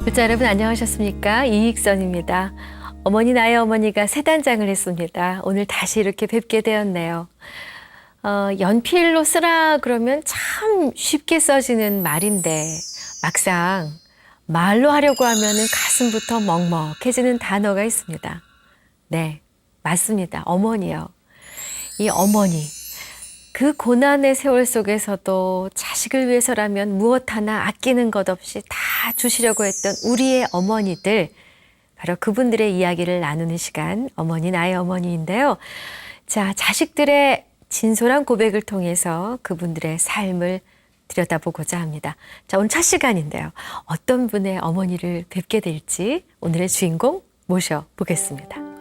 구독자 여러분 안녕하셨습니까? 이익선입니다. 어머니 나의 어머니가 새 단장을 했습니다. 오늘 다시 이렇게 뵙게 되었네요. 연필로 쓰라 그러면 참 쉽게 써지는 말인데 막상 말로 하려고 하면은 가슴부터 먹먹해지는 단어가 있습니다. 네, 맞습니다. 어머니요. 이 어머니. 그 고난의 세월 속에서도 자식을 위해서라면 무엇 하나 아끼는 것 없이 다 주시려고 했던 우리의 어머니들, 바로 그분들의 이야기를 나누는 시간, 어머니 나의 어머니인데요. 자, 자식들의 진솔한 고백을 통해서 그분들의 삶을 들여다보고자 합니다. 자, 오늘 첫 시간인데요. 어떤 분의 어머니를 뵙게 될지 오늘의 주인공 모셔보겠습니다.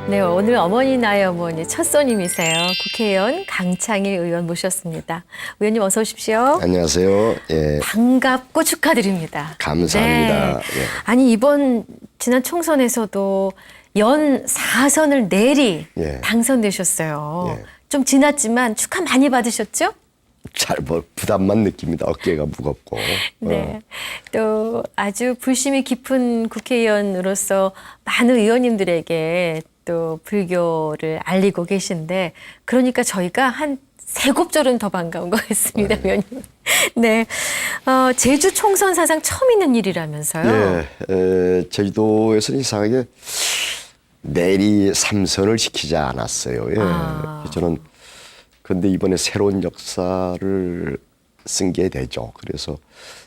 네, 오늘 어머니 나의 어머니 첫 손님이세요. 국회의원 강창일 의원 모셨습니다. 의원님 어서 오십시오. 안녕하세요. 예. 반갑고 축하드립니다. 감사합니다. 네. 예. 아니 지난 총선에서도 연 4선을 내리 예. 당선되셨어요. 예. 좀 지났지만 축하 많이 받으셨죠? 잘 부담만 느낍니다. 어깨가 무겁고. 네. 또 아주 불심이 깊은 국회의원으로서 많은 의원님들에게 또 불교를 알리고 계신데, 그러니까 저희가 한 3곱절은 더 반가운 것 같습니다, 의원님. 네. 제주 총선 사상 처음 있는 일이라면서요? 예. 제주도에서는 이상하게 내리 3선을 시키지 않았어요. 예. 저는 그런데 이번에 새로운 역사를 쓴 게 되죠. 그래서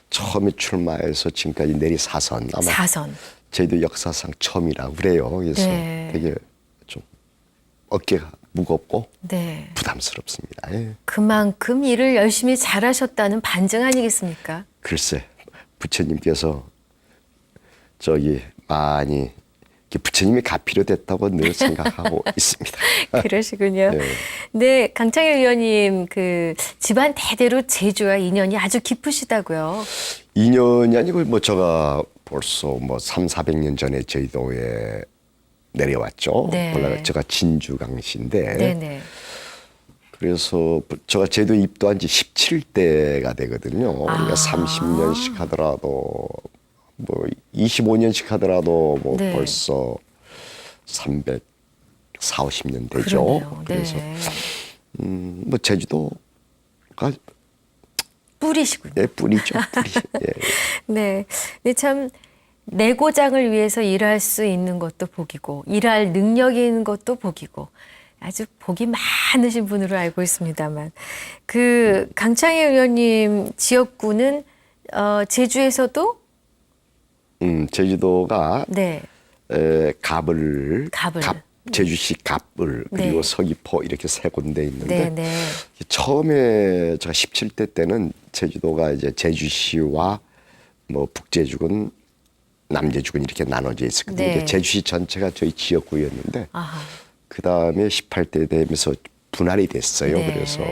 처음에 출마해서 지금까지 내리 4선. 아마 4선. 제주도 역사상 처음이라고 그래요. 그래서 네. 되게 좀 어깨가 무겁고 네. 부담스럽습니다. 예. 그만큼 일을 열심히 잘하셨다는 반증 아니겠습니까? 글쎄, 부처님께서 많이 부처님이 가피로 됐다고 늘 생각하고 있습니다. 그러시군요. 네. 네, 강창일 의원님 집안 대대로 제주와 인연이 아주 깊으시다고요. 2년이 아니고 제가 벌써 300~400년 전에 제주도에 내려왔죠. 네. 원래 제가 진주강씨인데. 네네. 그래서 제가 제주도 입도한 지 17대가 되거든요. 그러니까 30년씩 하더라도 25년씩 하더라도 네. 벌써 340~50년 되죠. 그러네요. 그래서 네. 제주도가 뿌리시군요. 예, 뿌리죠. 뿌리. 예. 네. 근데 참 내고장을 위해서 일할 수 있는 것도 복이고 일할 능력이 있는 것도 복이고 아주 복이 많으신 분으로 알고 있습니다만 강창일 의원님 지역구는 제주에서도 제주도가 네. 갑을 제주시 갑을 그리고 네. 서귀포 이렇게 3군데 있는데 네. 처음에 제가 17대 때는 제주도가 이제 제주시와 북제주군, 남제주군 이렇게 나눠져 있었거든요. 네. 제주시 전체가 저희 지역구였는데 아하. 그 다음에 18대 되면서 분할이 됐어요. 네. 그래서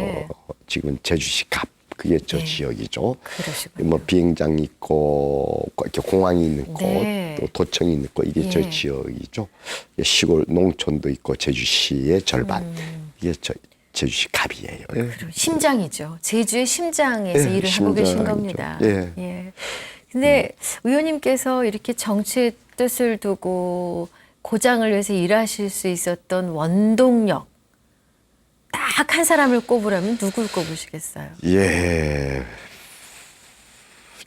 지금은 제주시 갑 그게 저 네. 지역이죠. 그러시군요. 비행장 있고 이렇게 공항이 있는 곳, 네. 또 도청이 있는 곳 이게 예. 저 지역이죠. 시골 농촌도 있고 제주시의 절반 이게 저 제주시 갑이에요. 예. 그럼 심장이죠. 제주의 심장에서 예, 일을 하고 계신 심장이죠. 겁니다. 예. 예. 근데 의원님께서 이렇게 정치의 뜻을 두고 고장을 위해서 일하실 수 있었던 원동력 딱 한 사람을 꼽으라면 누굴 꼽으시겠어요? 예.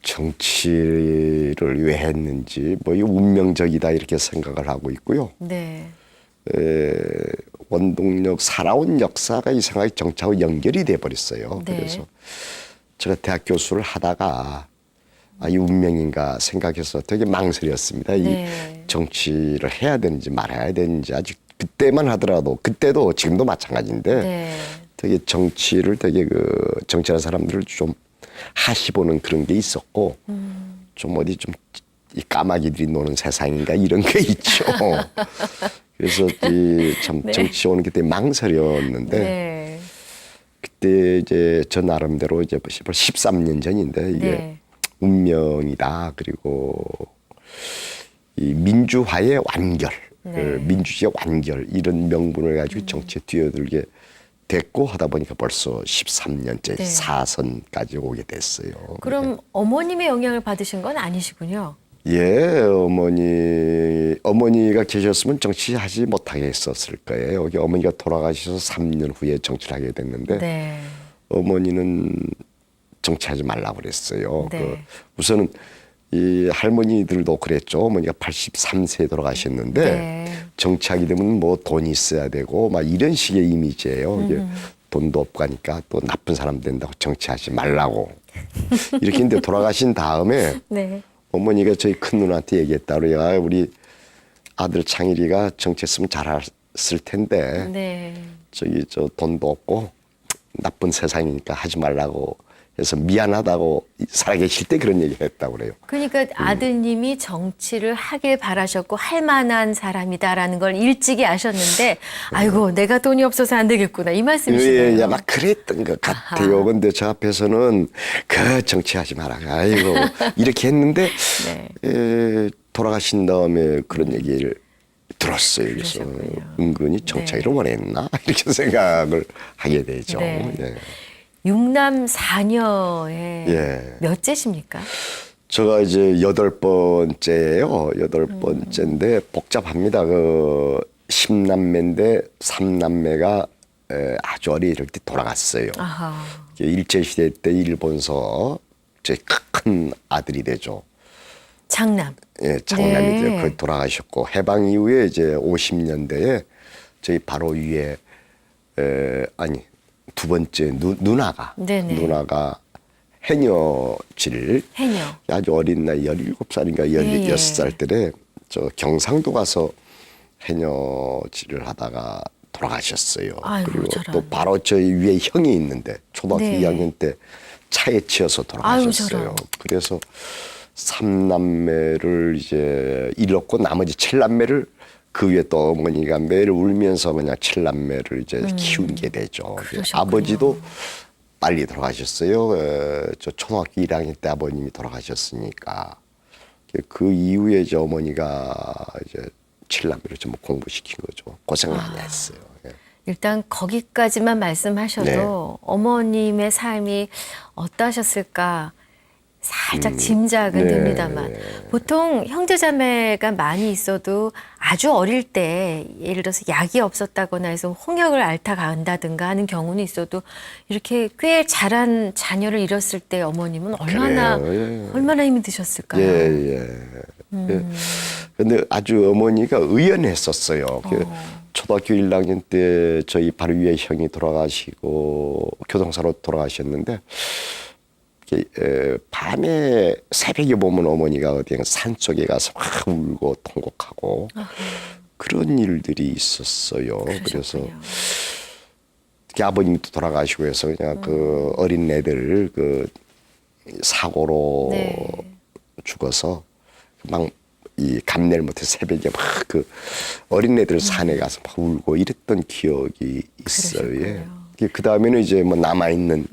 정치를 왜 했는지 이 운명적이다 이렇게 생각을 하고 있고요. 네. 원동력 살아온 역사가 이상하게 정치하고 연결이 돼 버렸어요. 네. 그래서 제가 대학 교수를 하다가 이 운명인가 생각해서 되게 망설였습니다. 네. 이 정치를 해야 되는지 말아야 되는지 아직 그때만 하더라도 그때도 지금도 마찬가지인데 네. 되게 정치를 되게 정치하는 사람들을 좀 하시보는 그런 게 있었고 좀 어디 좀 이 까마귀들이 노는 세상인가 이런 게 있죠. 그래서 참 네. 정치 오는 게 되게 망설였는데 네. 그때 이제 저 나름대로 이제 13년 전인데 이게 네. 운명이다. 그리고 이 민주화의 완결, 네. 민주주의의 완결 이런 명분을 가지고 정치에 뛰어들게 됐고 하다 보니까 벌써 13년째 네. 4선까지 오게 됐어요. 그럼 어머님의 영향을 받으신 건 아니시군요. 예, 어머니가 계셨으면 정치하지 못하게 했었을 거예요. 여기 어머니가 돌아가셔서 3년 후에 정치를 하게 됐는데 네. 어머니는 정치하지 말라고 그랬어요. 네. 우선은 이 할머니들도 그랬죠. 어머니가 83세에 돌아가셨는데 네. 정치하게 되면 뭐 돈이 있어야 되고 막 이런 식의 이미지예요. 이게 돈도 없고 하니까 또 나쁜 사람 된다고 정치하지 말라고 이렇게 했는데 돌아가신 다음에 네. 어머니가 저희 큰 누나한테 얘기했다 그래요. 아, 우리 아들 창일이가 정치했으면 잘했을 텐데 네. 저기 저 돈도 없고 나쁜 세상이니까 하지 말라고 해서 미안하다고 살아계실 때 그런 얘기를 했다고 그래요. 그러니까 아드님이 정치를 하길 바라셨고 할 만한 사람이다라는 걸 일찍이 아셨는데 아이고 내가 돈이 없어서 안 되겠구나 이 말씀이시네요. 예, 아마 그랬던 것 같아요. 근데 저 앞에서는 그 정치하지 마라. 아이고 이렇게 했는데 네. 돌아가신 다음에 그런 얘기를 들었어요. 그래서 그러셨군요. 은근히 정치하기를 원했나 이렇게 생각을 하게 되죠. 네. 예. 육남 4녀의 예. 몇째십니까? 제가 이제 8번째예요. 8번째인데 복잡합니다. 10남매인데 3남매가 아주 어릴 때 돌아갔어요. 아하. 일제시대 때 일본서 제일 큰 아들이 되죠. 장남. 예, 장남이 네. 돼요. 그 돌아가셨고 해방 이후에 이제 50년대에 저희 바로 위에 아니 두 번째 누나가 네네. 누나가 해녀질 해녀. 아주 어린 나이 17살인가 예, 예. 16살 때에 저 경상도 가서 해녀질을 하다가 돌아가셨어요. 아이고, 그리고 저런. 또 바로 저희 위에 형이 있는데 초등학교 네. 2학년 때 차에 치여서 아이고, 돌아가셨어요. 저런. 그래서 3남매를 이제 잃었고 나머지 7남매를 그 위에 또 어머니가 매일 울면서 그냥 7남매를 이제 키운 게 되죠. 그러셨군요. 아버지도 빨리 돌아가셨어요. 저 초등학교 1학년 때 아버님이 돌아가셨으니까 그 이후에 이제 어머니가 이제 7남매를 전부 공부시킨 거죠. 고생 많이 했어요. 예. 일단 거기까지만 말씀하셔도 네. 어머님의 삶이 어떠셨을까 살짝 짐작은 네. 됩니다만 보통 형제자매가 많이 있어도 아주 어릴 때 예를 들어서 약이 없었다거나 해서 홍역을 앓다 간다든가 하는 경우는 있어도 이렇게 꽤 자란 자녀를 잃었을 때 어머님은 얼마나 그래요. 예. 얼마나 힘이 드셨을까요? 예, 예. 예. 근데 아주 어머니가 의연했었어요. 초등학교 1학년 때 저희 바로 위에 형이 돌아가시고 교통사로 돌아가셨는데 밤에 새벽에 보면 어머니가 어디 산 쪽에 가서 막 울고 통곡하고 그런 일들이 있었어요. 그래서 특히 아버님도 돌아가시고 해서 그냥 그 어린 애들 그 사고로 네. 죽어서 막 이 감내를 못해 새벽에 막 그 어린애들 산에 가서 막 울고 이랬던 기억이 있어요. 예. 그 다음에는 이제 뭐 남아 있는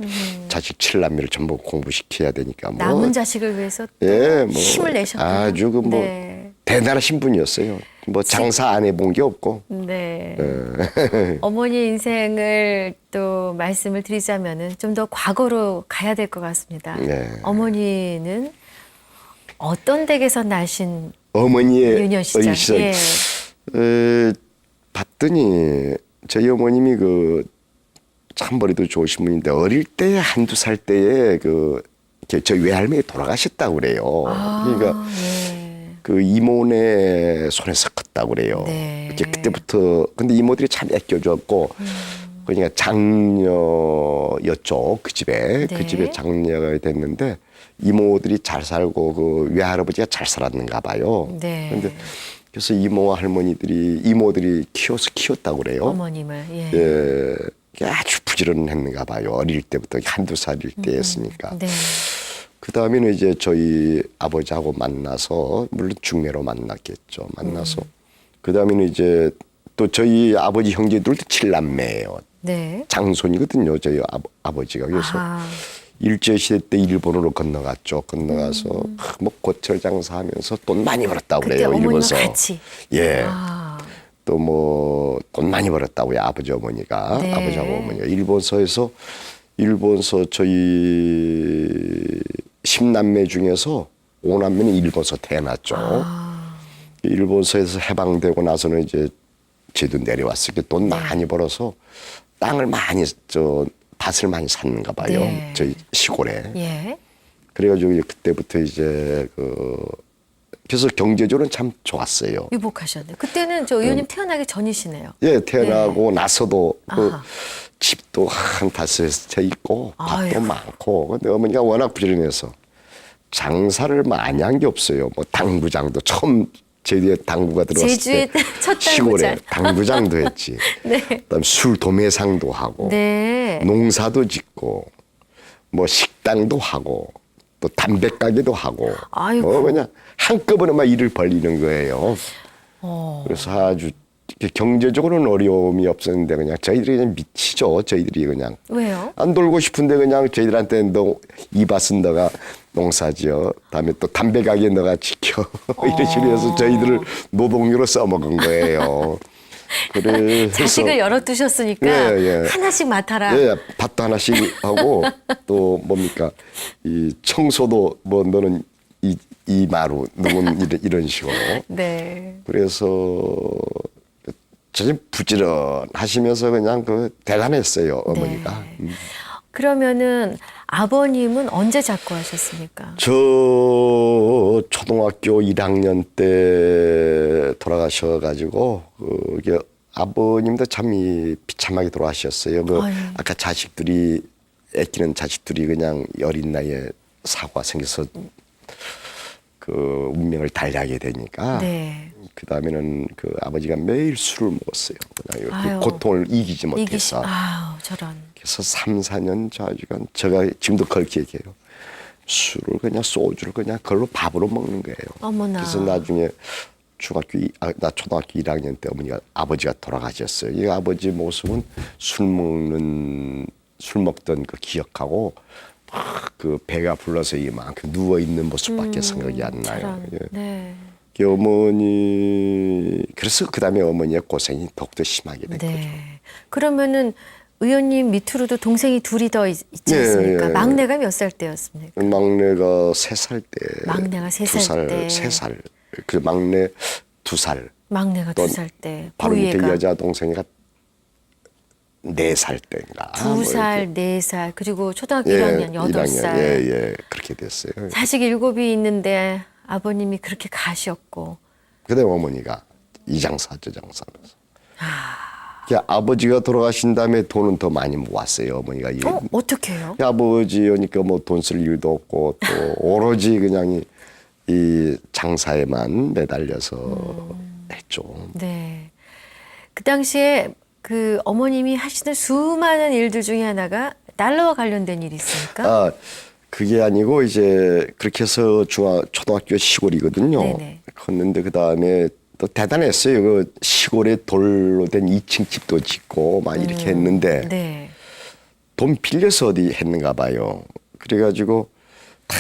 자식 7남매를 전부 공부시켜야 되니까 뭐 남은 자식을 위해서 또 예, 뭐 힘을 내셨군요. 아주 그 뭐 네. 대단하신 분이었어요. 뭐 장사 안 해본 게 없고. 네. 어머니 인생을 또 말씀을 드리자면은 좀 더 과거로 가야 될 것 같습니다. 네. 어머니는 어떤 댁에서 나신 어머니의 유년 시절? 시절. 예. 봤더니 저희 어머님이 그 참머리도 좋으신 분인데 어릴 때 한두 살 때에 그 저희 외할머니 돌아가셨다고 그래요. 그러니까 예. 그 이모네 손에서 컸다고 그래요. 네. 이제 그때부터 근데 이모들이 참 애껴줬고 그러니까 장녀였죠. 그 집에 네. 그 집에 장녀가 됐는데 이모들이 잘 살고 그 외할아버지가 잘 살았는가 봐요. 네. 그런데 그래서 이모와 할머니들이 이모들이 키웠다고 그래요. 어머님을. 예. 예, 아주 부지런했는가 봐요. 어릴 때부터 한두 살일 때였으니까. 네. 그 다음에는 이제 저희 아버지하고 만나서 물론 중매로 만났겠죠. 만나서 그 다음에는 이제 또 저희 아버지 형제들도 7남매예요. 네. 장손이거든요. 저희 아버지가. 그래서 아, 일제시대 때 일본으로 건너갔죠. 건너가서 뭐 고철 장사하면서 돈 많이 벌었다고 그때 그래요. 어머님과 일본서. 같이. 예. 아, 또 뭐 돈 많이 벌었다고요. 아버지 어머니가. 네. 아버지하고 어머니가. 일본서 저희 10남매 중에서 5남매는 일본서 태어났죠. 아, 일본서에서 해방되고 나서는 이제 제도 내려왔을 때 돈 네. 많이 벌어서 땅을 많이 밭을 많이 샀는가 봐요. 네. 저희 시골에. 예. 그래가지고 그때부터 이제 그래서 경제적으로는 참 좋았어요. 유복하셨네. 그때는 저 의원님 태어나기 전이시네요. 예, 태어나고 나서도 그 아하. 집도 한 다섯에서 채 있고 밭도 아이고. 많고. 근데 어머니가 워낙 부지런해서 장사를 많이 한 게 없어요. 뭐 당구장도 처음 제주에 당구가 들어왔을 제주에 때 첫 시골에 당구장. 당구장도 했지. 네. 그다음 술 도매상도 하고 네. 농사도 짓고 뭐 식당도 하고 또 담배 가게도 하고 아이고. 뭐 그냥 한꺼번에 막 일을 벌리는 거예요. 어. 그래서 아주 이렇게 경제적으로는 어려움이 없었는데 그냥 저희들이 그냥 미치죠. 저희들이 그냥 왜요? 안 돌고 싶은데 그냥 저희들한테 너 이 밭은 너가 농사지어 다음에 또 담배 가게 너가 지켜 이런 식으로 해서 저희들을 노동요로 써먹은 거예요. 그래서 자식을 열어두셨으니까 예, 예. 하나씩 맡아라. 예, 밭도 하나씩 하고 또 뭡니까 이 청소도 뭐 너는 이 마루 누군 이런 식으로 네. 그래서 전혀 부지런하시면서 그냥 대단했어요 어머니가. 네. 그러면은 아버님은 언제 작고하셨습니까? 저 초등학교 1학년 때 돌아가셔가지고 그게 아버님도 참 비참하게 돌아가셨어요. 아유. 아까 자식들이 애끼는 자식들이 그냥 어린 나이에 사고가 생겨서 그 운명을 달리하게 되니까. 네. 그 다음에는 그 아버지가 매일 술을 먹었어요. 그냥 아유. 그 고통을 이기지 못해서. 아우, 저런. 그래서 3, 4년 좌지간 제가 지금도 그렇게 얘기해요. 술을 그냥 소주를 그냥 그걸로 밥으로 먹는 거예요. 어머나. 그래서 나중에 나 초등학교 1학년 때 아버지가 돌아가셨어요. 이 아버지 모습은 술 먹던 그 기억하고 막 그 배가 불러서 이만큼 누워 있는 모습밖에 생각이 안 나요. 저런. 예. 네. 그 어머니 그래서 그 다음에 어머니의 고생이 더욱더 심하게 된 거죠. 네. 그러면은 의원님 밑으로도 동생이 둘이 더 있지 네, 않습니까? 예, 예. 막내가 몇 살 때였습니까? 막내가 3살 때. 막내가 3살 2살, 때. 3살. 그 막내 2살. 막내가 또 2살 때. 바로 밑에 보위애가 여자 동생이가 4살 때인가. 2살, 4살, 그리고 초등학교 1학년 8살. 예. 그렇게 됐어요. 자식 7이 있는데 아버님이 그렇게 가셨고. 그다음에 어머니가 이 장사 저 장사하면서. 아. 아버지가 돌아가신 다음에 돈은 더 많이 모았어요. 어머니가. 어떻게 해요? 아버지니까 뭐 돈 쓸 일도 없고 또 오로지 그냥 이 장사에만 매달려서 했죠. 네. 그 당시에 그 어머님이 하시는 수많은 일들 중에 하나가 달러와 관련된 일이 있습니까? 아, 그게 아니고 이제 그렇게 해서 초등학교 시골이거든요. 네네. 컸는데 그 다음에 또 대단했어요. 그 시골에 돌로 된 2층 집도 짓고 막 이렇게 했는데 네. 돈 빌려서 어디 했는가 봐요. 그래가지고 다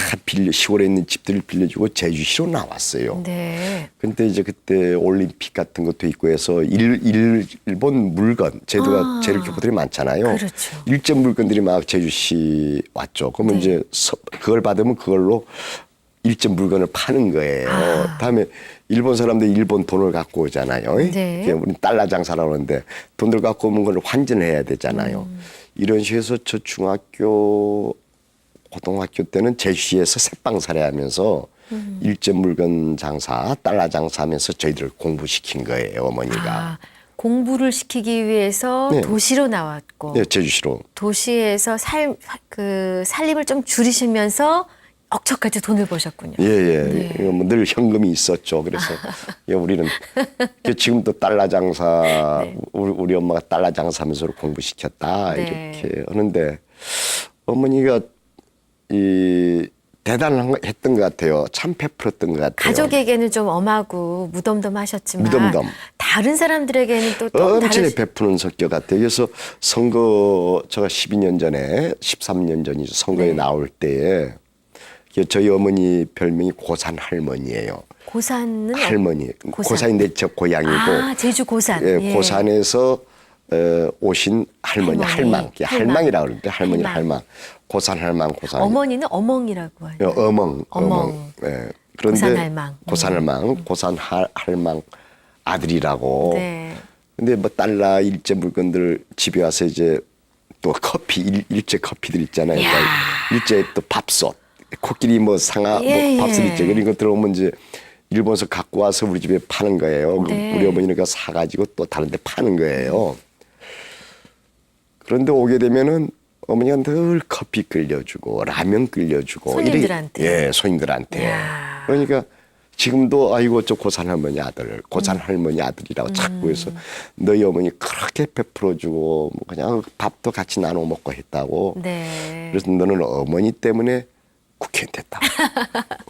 시골에 있는 집들을 빌려주고 제주시로 나왔어요. 네. 근데 이제 그때 올림픽 같은 것도 있고 해서 일본 물건 제주가 제일 교포들이 많잖아요. 그렇죠. 일전 물건들이 막 제주시 왔죠. 그러면 네. 이제 그걸 받으면 그걸로 일전 물건을 파는 거예요. 다음에 일본 사람들이 일본 돈을 갖고 오잖아요. 네. 우리 달러 장사라고 하는데 돈을 갖고 오면 그걸 환전해야 되잖아요. 이런 식으로 해서 저 고등학교 때는 제주시에서 새빵살이 하면서 일전 물건 장사, 달러 장사하면서 저희들을 공부시킨 거예요, 어머니가. 아, 공부를 시키기 위해서 네. 도시로 나왔고 네, 제주시로. 도시에서 살림을 좀 줄이시면서 넉넉하게 돈을 버셨군요. 예. 네. 이거 뭐늘 현금이 있었죠. 그래서 우리는 지금도 달러 장사, 네. 우리 엄마가 달러 장사하면서 공부시켰다 네. 이렇게 하는데 어머니가 이 대단했던 것 같아요. 참 베풀었던 것 같아요. 가족에게는 좀 엄하고 무덤덤하셨지만 무덤덤. 다른 사람들에게는 또 엄청 다른 베푸는 성격 같아요. 그래서 선거 제가 12년 전에 13년 전이죠. 선거에 네. 나올 때에 저희 어머니 별명이 고산 할머니예요. 고산은 할머니. 고산. 고산인데 저 고향이고. 아, 제주 고산. 예, 예. 고산에서 오신 할머니, 할머니. 할망. 할망이라고 그러는데 할머니는 할망. 할망. 고산 할망, 고산. 어머니는 어멍이라고 하요. 어멍. 예. 그런데 고산 할망. 고산 할망, 고산 할망 아들이라고. 네. 근데 뭐 달러 일제 물건들 집에 와서 이제 또 커피 일제 커피들 있잖아요. 이야. 그러니까 일제 또 밥솥, 코끼리 뭐 상하 예, 뭐 밥솥 예. 있죠. 그런 거 들어오면 이제 일본에서 갖고 와서 우리 집에 파는 거예요. 네. 우리 어머니가 사가지고 또 다른데 파는 거예요. 그런데 오게 되면은 어머니가 늘 커피 끓여주고 라면 끓여주고 손님들한테. 예, 손님들한테. 이야. 그러니까 지금도 아이고 저 고산 할머니 아들, 고산 할머니 아들이라고 자꾸 해서 너희 어머니 그렇게 베풀어주고 뭐 그냥 밥도 같이 나눠 먹고 했다고. 네. 그래서 너는 어머니 때문에 국회의원 됐다고.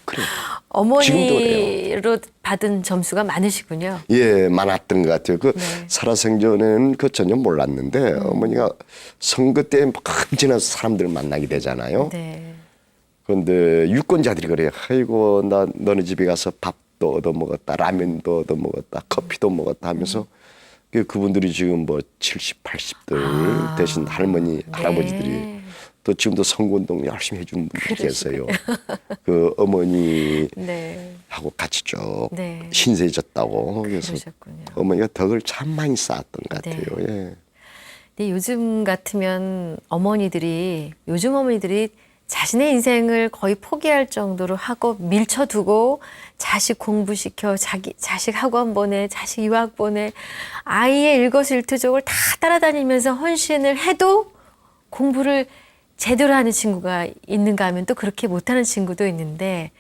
그래. 어머니로 받은 점수가 많으시군요. 예, 많았던 것 같아요. 그 네. 살아생전에는 그 전혀 몰랐는데 어머니가 선거 때 흠지나서 사람들 만나게 되잖아요. 네. 그런데 유권자들이 그래요. 아이고 나 너네 집에 가서 밥도 얻어 먹었다, 라면도 얻어 먹었다, 커피도 먹었다 하면서 그분들이 지금 뭐 70, 80들 되신 할머니, 할아버지들이 또 지금도 선거운동 열심히 해준 분들이 계세요. 그 어머니하고 네. 같이 쭉 네. 신세졌다고. 그래서 그러셨군요. 어머니가 덕을 참 많이 쌓았던 것 네. 같아요. 예. 근데 요즘 같으면 요즘 어머니들이 자신의 인생을 거의 포기할 정도로 하고 밀쳐두고 자식 공부시켜, 자식 학원 보내, 자식 유학 보내, 아이의 일거수일투족을 다 따라다니면서 헌신을 해도 공부를 제대로 하는 친구가 있는가 하면 또 그렇게 못하는 친구도 있는데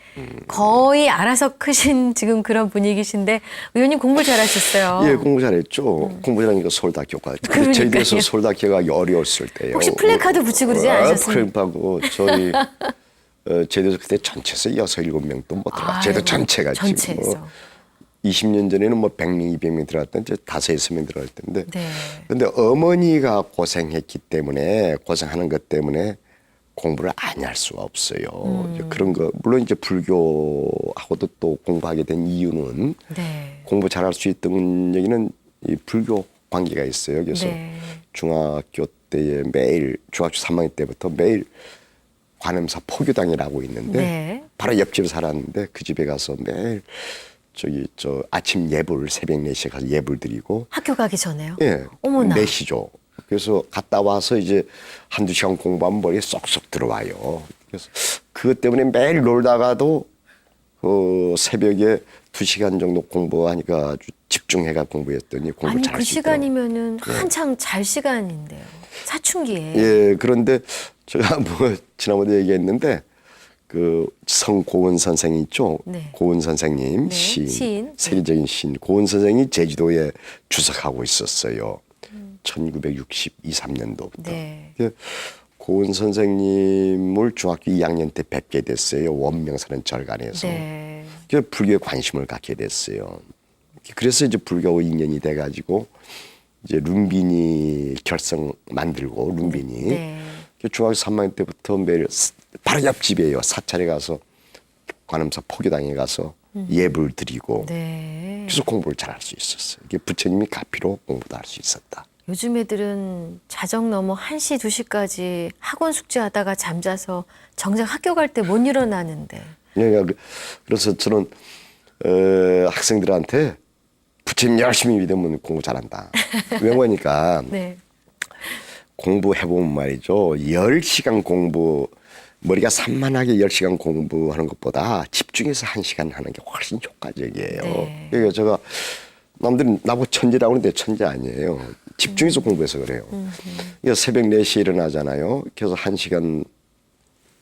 거의 알아서 크신 지금 그런 분위기신데 의원님 공부 잘하셨어요. 예, 공부 잘했죠. 공부 잘하니까 서울대학교가. 근데 그러니까요. 저희들에서 서울대학교가 어려웠을 때요. 혹시 플래카드 붙이고 그러지 않으셨습니까? 플래카드하고 저희 저희들 그때 전체에서 6, 7명도 못 들어갔어요. 저희들 전체가 지금 전체에서. 뭐 20년 전에는 뭐 100명, 200명 들어갔던 이제 5, 6명 들어갈 텐데. 네. 근데 어머니가 고생했기 때문에 고생하는 것 때문에 공부를 안 할 수가 없어요. 이제 그런 거 물론 이제 불교하고도 또 공부하게 된 이유는 네. 공부 잘할 수 있던 얘기는 이 불교 관계가 있어요. 그래서 네. 중학교 때에 매일 중학교 3학년 때부터 매일 관음사 포교당이라고 있는데 네. 바로 옆집에 살았는데 그 집에 가서 매일 저 아침 예불 새벽 4시에 가서 예불 드리고 학교 가기 전에요? 예. 어머나. 4시죠. 그래서 갔다 와서 이제 한두 시간 공부하면 머리에 쏙쏙 들어와요. 그래서 그것 때문에 매일 놀다가도 새벽에 2시간 정도 공부하니까 아주 집중해가 공부했더니 공부 아니 잘할 그 수 있더라고요. 시간이면은 한창 잘 시간인데요. 사춘기에. 예, 그런데 제가 뭐 지난번에 얘기했는데 그 성고은 선생 있죠. 네. 고은 선생님 네, 시인, 시인. 세계적인 시인. 고은 선생이 제주도에 주석하고 있었어요. 1962, 3년도부터. 네. 고은 선생님을 중학교 2학년 때 뵙게 됐어요. 원명사는 절간에서. 네. 그래서 불교에 관심을 갖게 됐어요. 그래서 이제 불교하고 인연이 돼가지고 이제 룸비니 결성 만들고 룸비니. 네. 중학교 3학년 때부터 매일 바로 옆집이에요. 사찰에 가서 관음사 포교당에 가서 예불 드리고 네. 그래서 공부를 잘할 수 있었어요. 이게 부처님이 가피로 공부도 할 수 있었다. 요즘 애들은 자정 넘어 1시, 2시까지 학원 숙제하다가 잠자서 정작 학교 갈 때 못 일어나는데. 그러니까 그래서 저는 학생들한테 부처님 열심히 믿으면 공부 잘한다. 왜 그러니까 네. 공부해보면 말이죠. 10시간 공부, 머리가 산만하게 10시간 공부하는 것보다 집중해서 1시간 하는 게 훨씬 효과적이에요. 네. 그러니까 제가 남들은 나보고 천재라고 하는데 천재 아니에요. 집중해서 공부해서 그래요. 그러니까 새벽 4시에 일어나잖아요. 그래서 1시간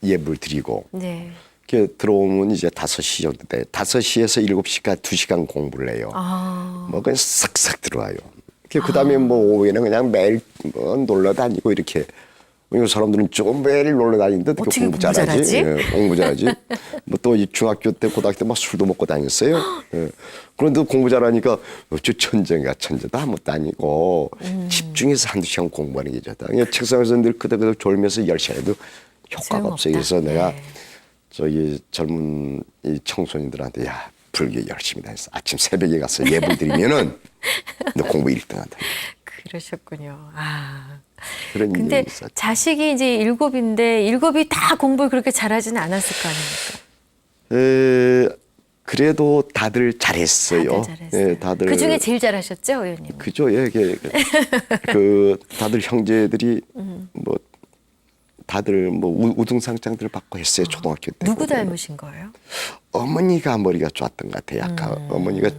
예불 드리고 네. 이렇게 들어오면 이제 5시 정도 돼. 5시에서 7시까지 2시간 공부를 해요. 뭐 그냥 싹싹 들어와요. 그다음에 뭐 오후에는 그냥 매일 뭐 놀러 다니고 이렇게. 이 사람들은 좀 매일 놀러 다니는데 어떻게 공부 잘하지? 예, 공부 잘하지. 뭐 또 중학교 때, 고등학교 때 막 술도 먹고 다녔어요. 예. 그런데 공부 잘하니까 어째 천재가 천재도 아무것도 아니고 집중해서 한두 시간 공부하는 게 좋다. 그냥 책상에서 늘 그닥그닥 졸면서 10시간 해도 효과가 없어요. 그래서 내가 저기 젊은 이 청소년들한테 야 불교 열심히 다녔어. 아침 새벽에 가서 예불 드리면은 너 공부 1등 한다. 그러셨군요. 그런 근데 일이 있었죠. 자식이 이제 7인데 7이 다 공부를 그렇게 잘하지는 않았을 거 아닙니까? 그래도 다들 잘했어요. 다들 잘했어요. 예, 다들 그 중에 제일 잘하셨죠, 의원님? 그죠. 예, 그 다들 형제들이 뭐 다들 뭐 우등상장들을 받고 했어요. 초등학교 때. 누구 닮으신 거예요? 어머니가 머리가 좋았던 것 같아요. 약간 어머니가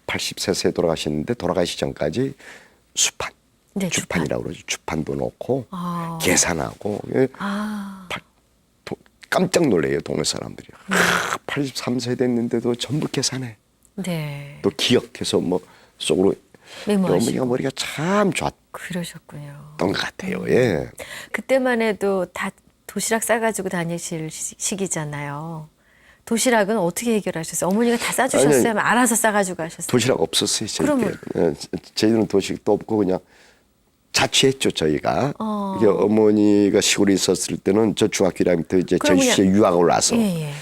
80세에 돌아가셨는데 돌아가시 전까지 수판, 네, 주판이라고 그러죠. 주판도 놓고 아. 계산하고 깜짝 놀래요. 동네 사람들이. 83세 됐는데도 전부 계산해. 네. 또 기억해서 뭐 속으로 메모하시고. 어머니가 머리가 참 좋았던 그러셨군요. 것 같아요. 예. 그때만 해도 다 도시락 싸가지고 다니실 시기잖아요. 도시락은 어떻게 해결하셨어요? 어머니가 다 싸주셨어요? 아니, 아니면 알아서 싸가지고 가셨어요? 도시락 없었어요. 저희 그러면? 때. 예, 저희는 도시락도 없고 그냥 자취했죠. 저희가. 이게 어머니가 시골에 있었을 때는 저 중학교 1학년 때 이제 그럼 제주시에 유학을 와서 예, 예.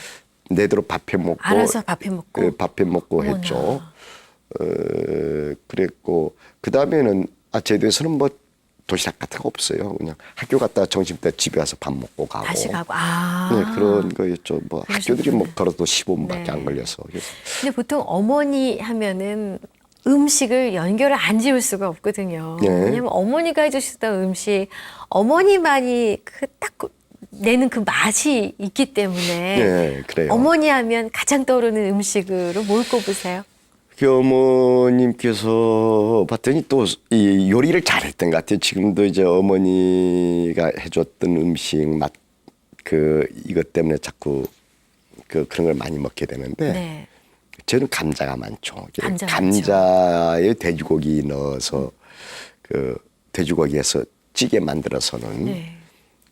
내대로 밥해 먹고 알아서 밥해 먹고? 예, 밥해 먹고 어머나. 했죠. 그랬고 그 다음에는 제도에서는 뭐 도시락 같은 거 없어요. 그냥 학교 갔다가 점심 때 집에 와서 밥 먹고 가고. 다시 가고. 네, 그런 거였죠. 뭐 학교들이 뭐 걸어도 15분밖에 네. 안 걸려서. 그래서 근데 보통 어머니 하면은 음식을 연결을 안 지을 수가 없거든요. 네. 왜냐면 어머니가 해주시던 음식, 어머니만이 그 딱 내는 그 맛이 있기 때문에. 네, 그래요. 어머니 하면 가장 떠오르는 음식으로 뭘 꼽으세요? 그 어머님께서 봤더니 또 이 요리를 잘했던 것 같아요. 지금도 이제 어머니가 해줬던 음식 맛 이것 때문에 자꾸 그런 걸 많이 먹게 되는데 네. 저는 감자가 많죠. 감자 감자에 돼지고기 넣어서 그 돼지고기에서 찌개 만들어서는 네.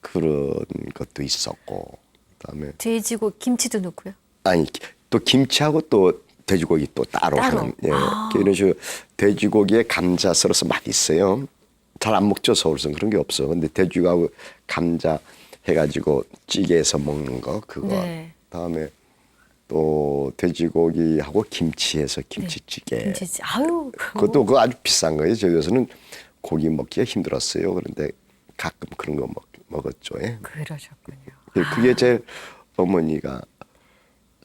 그런 것도 있었고 그다음에 돼지고 김치도 넣고요. 아니 또 김치하고 또 돼지고기 또 따로 하는 예. 이런 식으로 돼지고기에 감자 썰어서 맛있어요. 잘 안 먹죠 서울서는 그런 게 없어. 근데 돼지하고 감자 해가지고 찌개에서 먹는 거 그거. 네. 다음에 또 돼지고기하고 김치해서 김치찌개. 김치. 아유. 그것도 그거 아주 비싼 거예요. 저희에서는 고기 먹기가 힘들었어요. 그런데 가끔 그런 거 먹었죠. 예. 그러셨군요. 그게 제 어머니가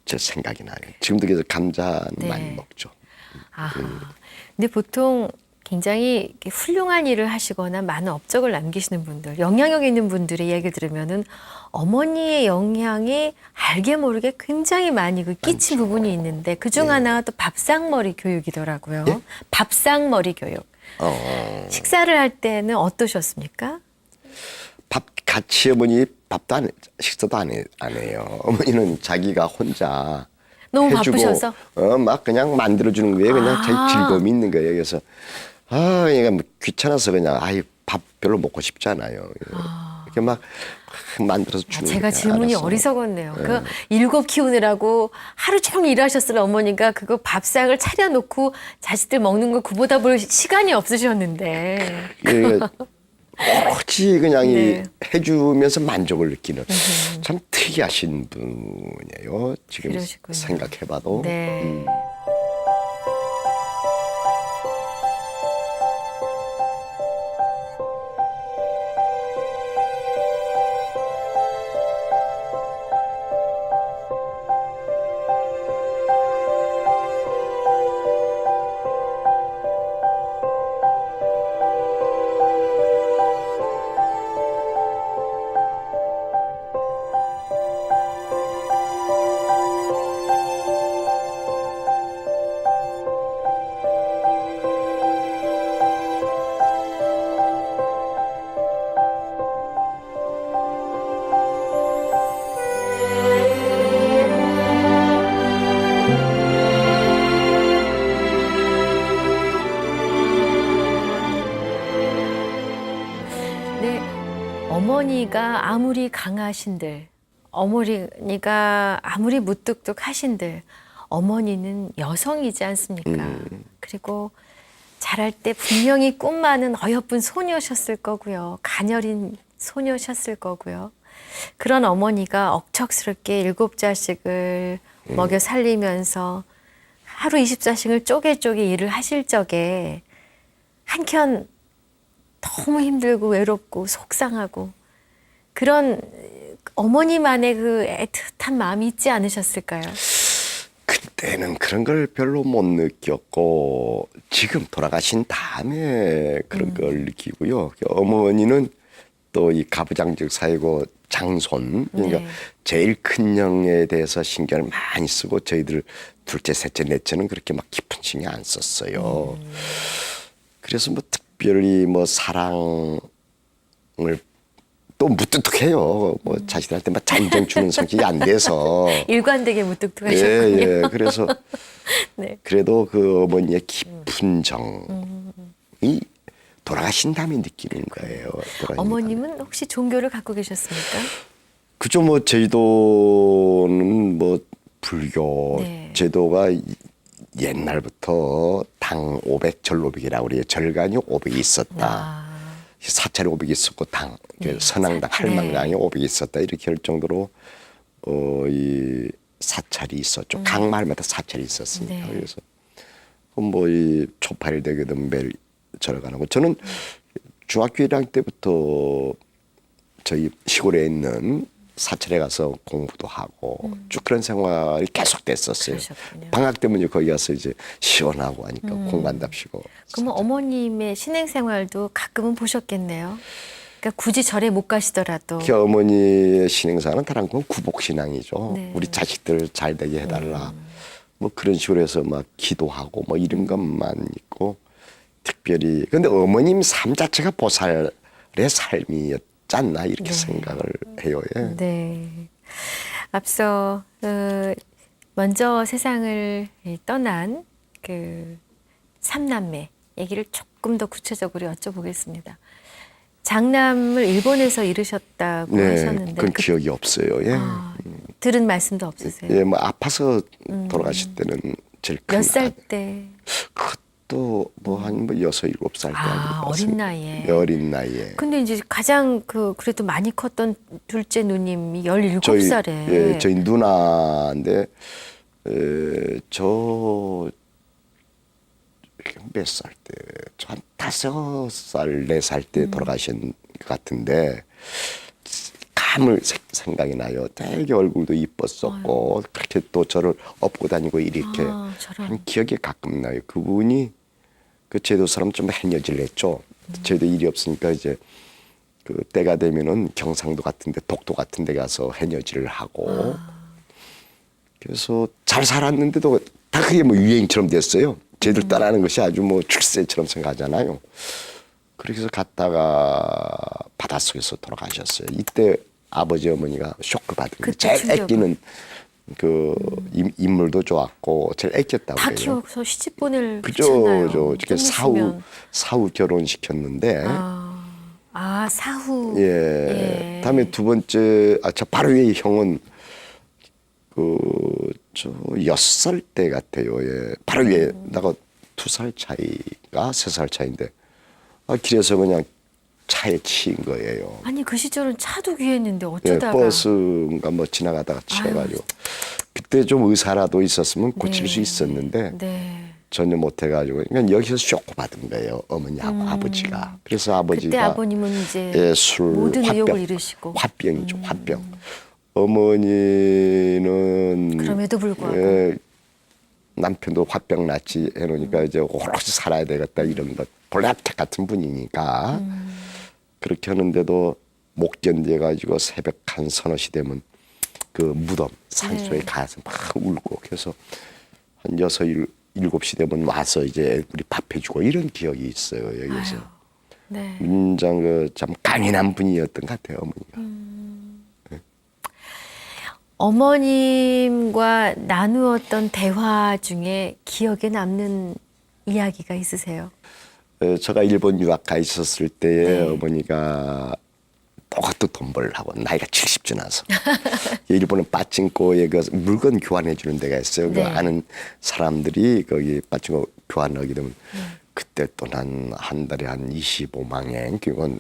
제 생각이 나요. 지금도 계속 감자는 네. 많이 먹죠. 아하. 근데 보통 굉장히 이렇게 훌륭한 일을 하시거나 많은 업적을 남기시는 분들, 영향력 있는 분들의 이야기를 들으면은 어머니의 영향이 알게 모르게 굉장히 많이 끼친 부분이 있는데 그중 하나가 또 밥상머리 교육이더라고요. 예? 밥상머리 교육. 식사를 할 때는 어떠셨습니까? 밥 같이 어머니 밥도 식사도 안 해요. 어머니는 자기가 혼자 너무 해주고 바쁘셔서? 막 그냥 만들어주는 거예요. 그냥 자기 즐거움이 있는 거예요. 그래서 얘가 뭐 귀찮아서 그냥 밥 별로 먹고 싶지 않아요. 이렇게 막 만들어서 주는 제가 거예요. 질문이 알았어. 어리석었네요. 그 7 키우느라고 하루 종일 일하셨을 어머니가 그거 밥상을 차려놓고 자식들 먹는 거 그보다 볼 시간이 없으셨는데. 예, 오로지 그냥 네. 해주면서 만족을 느끼는 참 특이하신 분이에요. 지금 그러시군요. 생각해봐도. 네. 어머니가 아무리 강하신들, 어머니가 아무리 무뚝뚝하신들, 어머니는 여성이지 않습니까? 그리고 자랄 때 분명히 꿈 많은 어여쁜 소녀셨을 거고요. 가녀린 소녀셨을 거고요. 그런 어머니가 억척스럽게 7자식을 먹여 살리면서 하루 24시간을 쪼개쪼개 일을 하실 적에 한켠 너무 힘들고 외롭고 속상하고 그런 어머니만의 그 애틋한 마음이 있지 않으셨을까요? 그때는 그런 걸 별로 못 느꼈고 지금 돌아가신 다음에 그런 걸 느끼고요. 어머니는 또 이 가부장적 사회고 장손, 그러니까 네. 제일 큰 형에 대해서 신경을 많이 쓰고 저희들 둘째, 셋째, 넷째는 그렇게 막 깊은 신경 안 썼어요. 그래서 뭐 특별히 뭐 사랑을 또 무뚝뚝해요. 뭐 자식들한테 막 잔정 주는 성격이 안 돼서. 일관되게 무뚝뚝하셨군요. 예. 그래서 네. 그래도 그 어머니의 깊은 정이 돌아가신 다음에 느끼는 거예요. 돌아가신 다음에. 어머님은 혹시 종교를 갖고 계셨습니까? 그죠. 뭐 제도는 뭐 불교 네. 제도가 옛날부터 당 500, 절 500이라고 그래요. 절간이 500이 있었다. 아, 사찰이 500이 있었고 당, 네, 선왕당, 사찰. 할망당이 500이 있었다. 이렇게 할 정도로 이 사찰이 있었죠. 각 마을마다 사찰이 있었으니까. 네. 그래서 뭐 이 초파일 되거든 매일 절간하고 저는 중학교 1학년 때부터 저희 시골에 있는 사찰에 가서 공부도 하고 쭉 그런 생활이 계속됐었어요. 그러셨군요. 방학 때문에 거기 가서 이제 시원하고 하니까 공부한답시고. 그러면 어머님의 신행 생활도 가끔은 보셨겠네요. 그러니까 굳이 절에 못 가시더라도. 그 어머니의 신행사는 다른 건 구복신앙이죠. 네. 우리 자식들 잘 되게 해달라. 뭐 그런 식으로 해서 막 기도하고 뭐 이런 것만 있고 특별히. 근데 어머님 삶 자체가 보살의 삶이었지 않나 이렇게 생각을 해요. 예. 네. 앞서 먼저 세상을 떠난 그 삼남매 얘기를 조금 더 구체적으로 여쭤보겠습니다. 장남을 일본에서 이루셨다고 네, 하셨는데 그건 기억이 없어요. 예. 들은 말씀도 없으세요? 예, 뭐 아파서 돌아가실 때는 제일 큰. 몇 살 때? 그것도 뭐 한 뭐 6, 7살 때 아, 어린 나이에. 어린 나이에. 근데 이제 가장 그래도 많이 컸던 둘째 누님이 17살에. 예, 저희 누나인데 저 몇 살 때, 저 한 5살, 4살 때 돌아가신 것 같은데 감을 생각이 나요. 되게 얼굴도 이뻤었고 그렇게 또 저를 업고 다니고 이렇게 아, 저런. 한 기억이 가끔 나요. 그분이 그 제도 사람 좀 해녀질 했죠. 저희도 일이 없으니까 이제 그 때가 되면은 경상도 같은데 독도 같은데 가서 해녀질을 하고 그래서 잘 살았는데도 다 그게 뭐 유행처럼 됐어요. 쟤들 따라하는 것이 아주 뭐 출세처럼 생각하잖아요. 그렇게 해서 갔다가 바닷속에서 돌아가셨어요. 이때 아버지 어머니가 쇼크 받은 거예요. 그때 제일 충격을. 애끼는 그 인물도 좋았고 제일 애꼈다고 다 해요. 키워서 시집 보낼 그죠, 그렇잖아요. 저 사후 결혼시켰는데 사후. 예. 다음에 두 번째 저 바로 위에 형은 저 6살 때 같아요. 예. 바로 위에 나가 2살 차이가 3살 차인데 길에서 그냥 차에 치인 거예요. 아니 그 시절은 차도 귀했는데 예, 어쩌다가. 버스인가 뭐 지나가다가 치여가지고 그때 좀 의사라도 있었으면 고칠 수 있었는데 네. 전혀 못해가지고 그러니까 여기서 쇼크 받은 거예요. 어머니하고 아버지가. 그래서 아버지가 그때 아버님은 이제 예, 술, 모든 의욕을 화병, 잃으시고. 화병이죠. 화병. 어머니는 그럼에도 불구하고. 예, 남편도 화병 났지 해놓으니까 이제 오롯이 살아야 되겠다 이런 것 볼락택 같은 분이니까 그렇게 하는데도 못 견뎌가지고 새벽 한 서너 시 되면 그 무덤 산소에 네. 가서 막 울고 그래서 한 6, 7시 되면 와서 이제 우리 밥 해주고 이런 기억이 있어요 여기서. 아유, 네. 굉장히 참 강인한 분이었던 것 같아요 어머니가. 어머님과 나누었던 대화 중에 기억에 남는 이야기가 있으세요? 제가 일본 유학 가 있었을 때에 네. 어머니가 똑같은 돈 벌라고 나이가 70 지나서 일본은 빠찡코에 그 물건 교환해 주는 데가 있어요. 네. 그 아는 사람들이 거기 빠찡코 교환하게 되면 그때 또 난 한 달에 한 25만 엔, 그건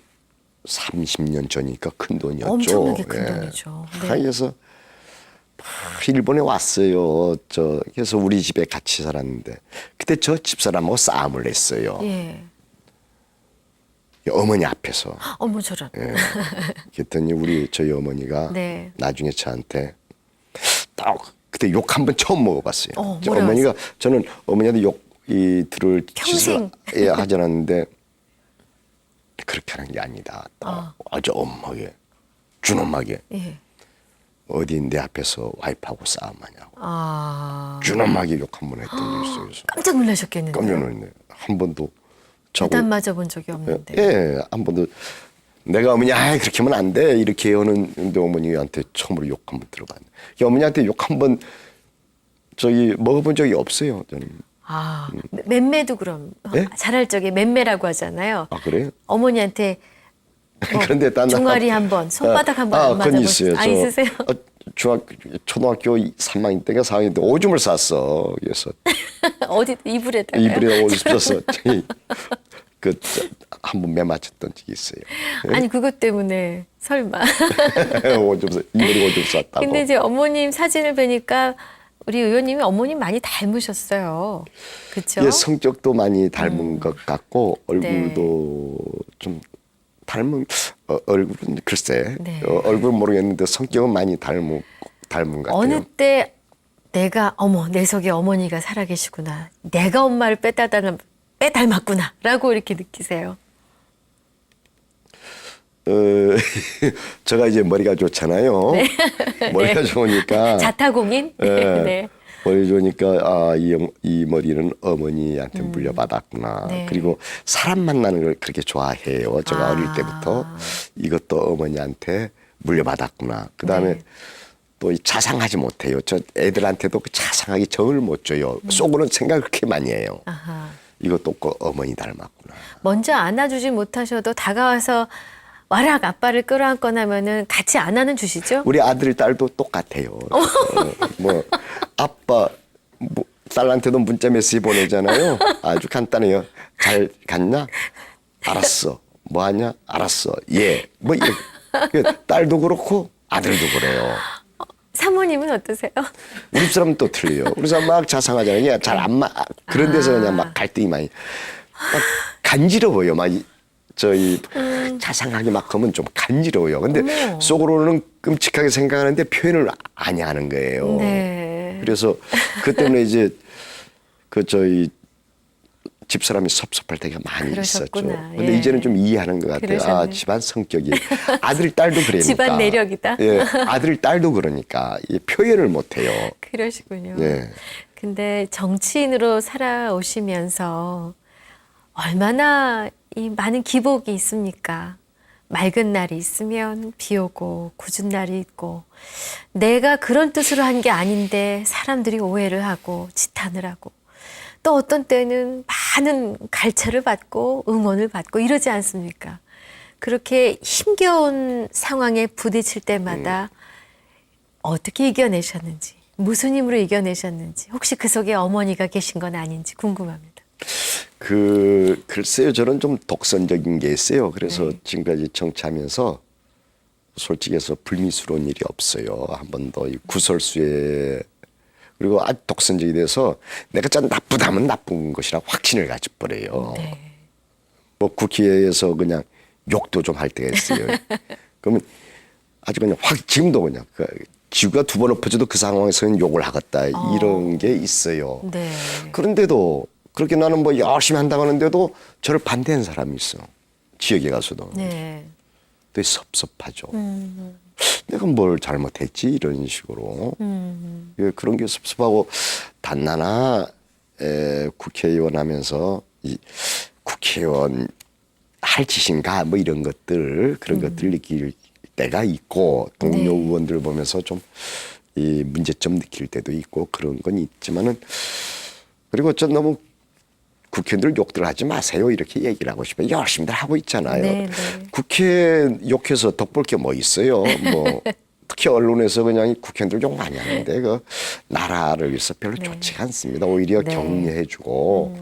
30년 전이니까 큰 돈이었죠. 엄청나게 큰 돈이죠. 네. 그래서 일본에 왔어요. 그래서 우리 집에 같이 살았는데 그때 저 집사람하고 싸움을 했어요. 예. 어머니 앞에서. 어머 저런. 예. 그랬더니 저희 어머니가 네. 나중에 저한테 딱 그때 욕 한 번 처음 먹어봤어요. 뭐라고 어머니가 저는 어머니한테 들을 평생. 짓을 하지 않았는데 그렇게 하는 게 아니다. 아주 엄하게 준엄하게 예. 어디 내 앞에서 와이프하고 싸움하냐고 아. 준엄하게 욕 한 번 했던 적이 있어요. 그래서 깜짝 놀라셨겠는데. 깜짝 놀랐네. 한 번도 대단 맞아 본 적이 없는데. 예, 한 번도 내가 어머니 그렇게 하면 안 돼 이렇게 하는데 어머니한테 처음으로 욕 한 번 들어봤네. 어머니한테 욕 한 번 먹어본 적이 없어요. 저는. 아, 맴매도 그럼 예? 잘할 적에 맴매라고 하잖아요. 아 그래요? 어머니한테 뭐 그런데 딴 종아리 한 번, 손바닥 한 번 안 그건 맞아보셨어요? 있어요. 있으세요? 초등학교 3학년 때가 4학년 때 오줌을 쌌어. 그래서 어디 이불에다가요? 이불에 오줌 쌌어. 한번 매 맞췄던 적이 있어요. 아니 그것 때문에 설마. 이불에 오줌 쌌다고. 근데 이제 어머님 사진을 보니까 우리 의원님이 어머님 많이 닮으셨어요. 그렇죠? 예, 성격도 많이 닮은 것 같고 얼굴도 네. 좀 닮은 얼굴은 글쎄 네. 얼굴은 모르겠는데 성격은 많이 닮은 것 같아요. 어느 때 내가 내 속에 어머니가 살아계시구나. 내가 엄마를 빼닮았구나라고 이렇게 느끼세요. 제가 이제 머리가 좋잖아요. 머리가 좋으니까 자타공인? 예, 네. 머리 좋으니까 이 머리는 어머니한테 물려받았구나. 네. 그리고 사람 만나는 걸 그렇게 좋아해요. 제가 어릴 때부터 이것도 어머니한테 물려받았구나. 그다음에 네. 또 자상하지 못해요. 저 애들한테도 그 자상하게 정을 못 줘요. 속으로는 생각을 그렇게 많이 해요. 아하. 이것도 꼭 어머니 닮았구나. 먼저 안아주지 못하셔도 다가와서 와락 아빠를 끌어안거나 하면은 같이 안아는 주시죠? 우리 아들 딸도 똑같아요. 뭐 아빠 딸한테도 문자 메시지 보내잖아요. 아주 간단해요. 잘 갔냐? 알았어. 뭐 하냐? 알았어. 예. 뭐 딸도 그렇고 아들도 그래요. 사모님은 어떠세요? 우리 사람은 또 틀려요. 우리 사람 막 자상하잖아요. 그냥 잘 안 그런 데서 그냥 막 갈등이 많이 막 간지러워요. 막 자상하게 막 하면 좀 간지러워요. 근데 어머. 속으로는 끔찍하게 생각하는데 표현을 안 하는 거예요. 네. 그래서 그 때문에 이제 집사람이 섭섭할 때가 많이 그러셨구나. 있었죠. 근데 예. 이제는 좀 이해하는 것 같아요. 그러셨네. 집안 성격이 아들 딸도 그러니까. 집안 내력이다. 예, 아들 딸도 그러니까 표현을 못 해요. 그러시군요. 예. 근데 정치인으로 살아오시면서 얼마나 이 많은 기복이 있습니까? 맑은 날이 있으면 비 오고 궂은 날이 있고 내가 그런 뜻으로 한 게 아닌데 사람들이 오해를 하고 지탄을 하고 또 어떤 때는 많은 갈채를 받고 응원을 받고 이러지 않습니까? 그렇게 힘겨운 상황에 부딪힐 때마다 어떻게 이겨내셨는지 무슨 힘으로 이겨내셨는지 혹시 그 속에 어머니가 계신 건 아닌지 궁금합니다. 글쎄요, 저는 좀 독선적인 게 있어요. 그래서 네. 지금까지 정치하면서 솔직히 해서 불미스러운 일이 없어요. 한 번도 구설수에 그리고 아주 독선적이 돼서 내가 좀 나쁘다면 나쁜 것이라 확신을 가져버려요. 네. 뭐 국회에서 그냥 욕도 좀 할 때가 있어요. 그러면 아주 그냥 지금도 그냥 지구가 두 번 엎어져도 그 상황에서는 욕을 하겠다 이런 게 있어요. 네. 그런데도 그렇게 나는 뭐 열심히 한다고 하는데도 저를 반대하는 사람이 있어. 지역에 가서도. 네. 되게 섭섭하죠. 내가 뭘 잘못했지 이런 식으로. 예, 그런 게 섭섭하고 단나나 국회의원 하면서 국회의원 할 짓인가 뭐 이런 것들 그런 것들 느낄 때가 있고 동료 네. 의원들 보면서 좀 이 문제점 느낄 때도 있고 그런 건 있지만은 그리고 전 너무 국회의원들 욕들 하지 마세요. 이렇게 얘기를 하고 싶어요. 열심히들 하고 있잖아요. 네, 네. 국회 욕해서 덕볼 게 뭐 있어요. 뭐 특히 언론에서 그냥 국회의원들 욕 많이 하는데 그 나라를 위해서 별로 네. 좋지가 않습니다. 오히려 네. 격려해주고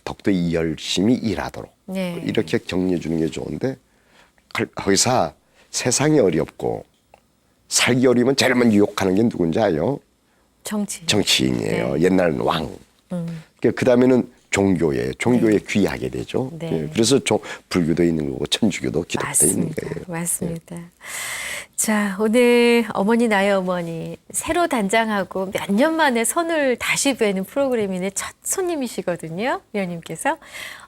더욱더 열심히 일하도록 네. 이렇게 격려해 주는 게 좋은데 거기서 세상이 어렵고 살기 어려우면 제일 먼저 욕하는 게 누군지 알아요? 정치. 정치인이에요. 네. 옛날은 왕. 그 다음에는 종교에 귀하게 되죠. 네. 예, 그래서 불교도 있는 거고 천주교도 기독교도 있는 맞습니다. 거예요. 맞습니다. 자, 오늘 어머니 나의 어머니 새로 단장하고 몇 년 만에 선을 다시 뵈는 프로그램인데 첫 손님이시거든요. 위원님께서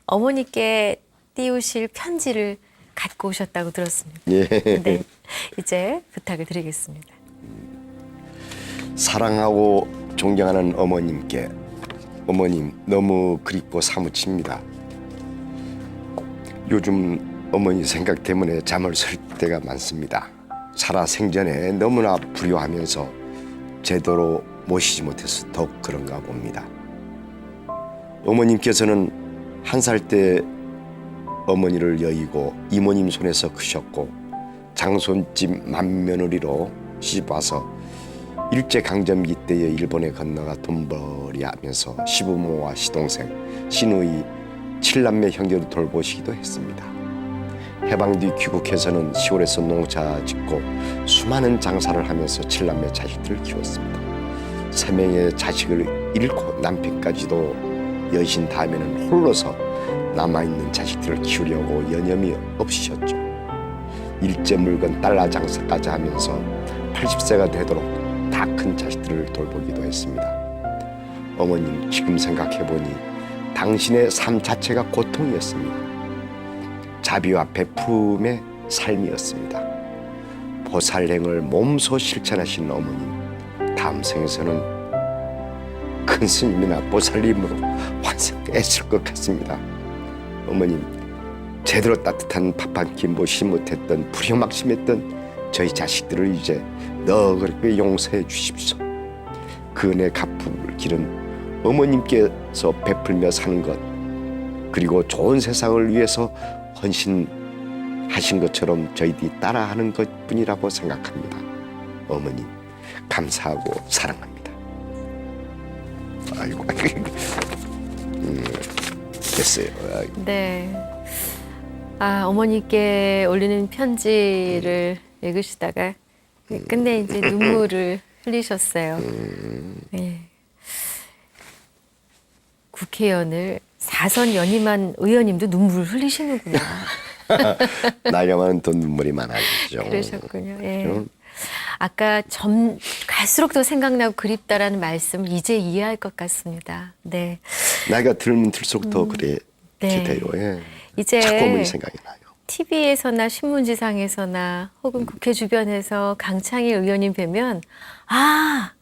어머니께 띄우실 편지를 갖고 오셨다고 들었습니다. 예. 네, 이제 부탁을 드리겠습니다. 사랑하고 존경하는 어머님께 어머님 너무 그립고 사무칩니다. 요즘 어머니 생각 때문에 잠을 설 때가 많습니다. 살아 생전에 너무나 불효하면서 제대로 모시지 못해서 더욱 그런가 봅니다. 어머님께서는 1살 때 어머니를 여의고 이모님 손에서 크셨고 장손집 맏며느리로 시집와서 일제강점기 때에 일본에 건너가 돈벌이 하면서 시부모와 시동생, 시누이, 7남매 형제를 돌보시기도 했습니다. 해방 뒤 귀국해서는 시골에서 농사 짓고 수많은 장사를 하면서 7남매 자식들을 키웠습니다. 3명의 자식을 잃고 남편까지도 여신 다음에는 홀로서 남아있는 자식들을 키우려고 여념이 없으셨죠. 일제 물건 달러 장사까지 하면서 80세가 되도록 다 큰 자식들을 돌보기도 했습니다. 어머님 지금 생각해보니 당신의 삶 자체가 고통이었습니다. 자비와 베품의 삶이었습니다. 보살행을 몸소 실천하신 어머님, 다음 생에서는 큰 스님이나 보살님으로 환생했을 것 같습니다. 어머님, 제대로 따뜻한 밥 한 끼 모시지 못했던 불효막심했던 저희 자식들을 이제 너그럽게 용서해 주십시오. 그 은혜 갚을 길은 어머님께서 베풀며 사는 것, 그리고 좋은 세상을 위해서 헌신하신 것처럼 저희들이 따라하는 것뿐이라고 생각합니다. 어머님 감사하고 사랑합니다. 아이고, 됐어요. 아이고. 네. 아, 어머니께 올리는 편지를 읽으시다가 끝내 이제 눈물을 흘리셨어요. 네. 국회의원을 4선 연임한 의원님도 눈물을 흘리시는구나. 나이가 많은 또 눈물이 많아지죠. 그러셨군요. 예. 그럼 아까 갈수록 더 생각나고 그립다라는 말씀 이제 이해할 것 같습니다. 네. 나이가 들면 들수록 더 그래 네. 돼요. 예. 이제 자꾸 어머니 생각이 나요. TV에서나 신문지상에서나 혹은 국회 주변에서 강창일 의원님 뵈면 아,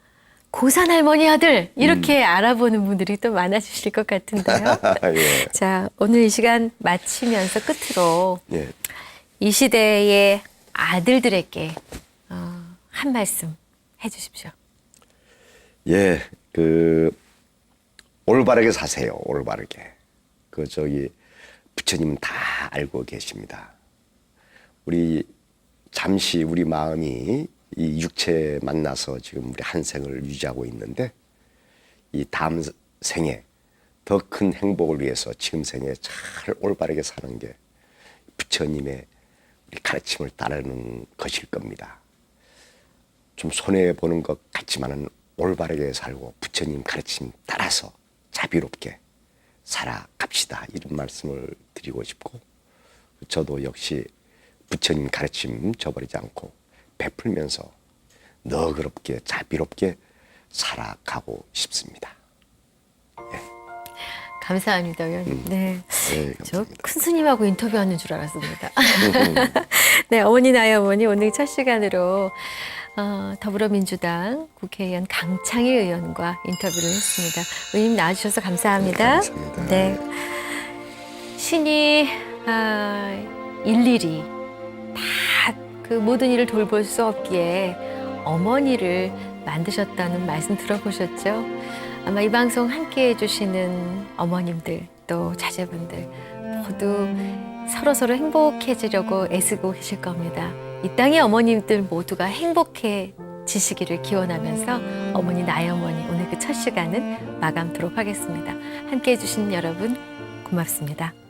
고산 할머니 아들 이렇게 알아보는 분들이 또 많아지실 것 같은데요. 예. 자, 오늘 이 시간 마치면서 끝으로 예. 이 시대의 아들들에게 한 말씀 해주십시오. 예, 올바르게 사세요. 올바르게. 부처님은 다 알고 계십니다. 잠시 우리 마음이 이 육체 만나서 지금 우리 한 생을 유지하고 있는데 이 다음 생에 더 큰 행복을 위해서 지금 생에 잘 올바르게 사는 게 부처님의 우리 가르침을 따르는 것일 겁니다. 좀 손해보는 것 같지만은 올바르게 살고 부처님 가르침 따라서 자비롭게 살아갑시다. 이런 말씀을 드리고 싶고 저도 역시 부처님 가르침 저버리지 않고 베풀면서 너그럽게 자비롭게 살아가고 싶습니다. 감사합니다, 의원님. 네. 네, 저 감사합니다. 큰 스님하고 인터뷰하는 줄 알았습니다. 네, 어머니 나의 어머니 오늘 첫 시간으로 더불어민주당 국회의원 강창일 의원과 인터뷰를 했습니다. 의원님 나와주셔서 감사합니다. 감사합니다. 네. 신이 일일이 다 그 모든 일을 돌볼 수 없기에 어머니를 만드셨다는 말씀 들어보셨죠? 아마 이 방송 함께 해주시는 어머님들 또 자제분들 모두 서로서로 행복해지려고 애쓰고 계실 겁니다. 이 땅의 어머님들 모두가 행복해지시기를 기원하면서 어머니 나의 어머니 오늘 그 첫 시간은 마감토록 하겠습니다. 함께해 주신 여러분 고맙습니다.